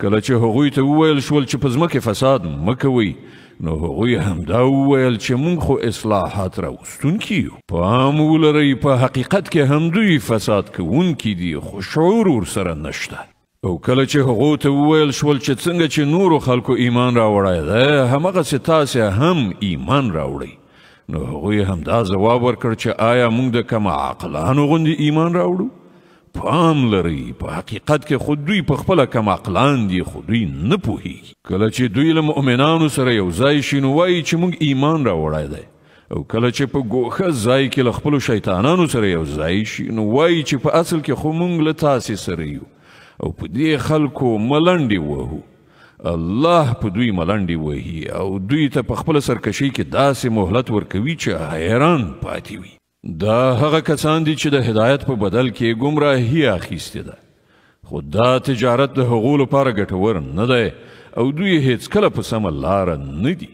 کله چې هغوی ته وویل شول چې په ځمکې فساد مه کوئ نو هغوی همدا وویل چې موږ خو اصلاحات راوستونکي یو. پام ولرئ په حقیقت کې هم دوی فساد کوونکي دي خو شعور ورسره نشته. او کله چې هغو ته وویل شول چې څنګه چې نورو خلکو ایمان راوړی دی همغسې تاسې هم ایمان راوړئ نو هغوی همدا ځواب ورکړ چې آیا موږ د کم عقلانو غوندې ایمان راوړو؟ پام لرئ په حقیقت کې خود دوی په خپله کم عقلان دي خو دوی نه پوهیږي. کله چې دوی له مؤمنانو سره یو ځای شي نو وایي چې موږ ایمان راوړی دی او کله چې په ګوښه ځای کې له خپلو شیطانانو سره یو ځای شي نو وایي چې په اصل کې خو موږ له تاسې سره یو او په دې خلکو ملنډې وهو. الله په دوی ملنډې وهي او دوی ته په خپله سرکشۍ کې داسې مهلت ورکوي چې حیران پاتې وي. دا هغه کسان دي چې د هدایت په بدل کې ګمراهي اخیستې ده خو دا تجارت د هغو لپاره ګټور نه دی او دوی هیڅکله په سمه لاره نه دي.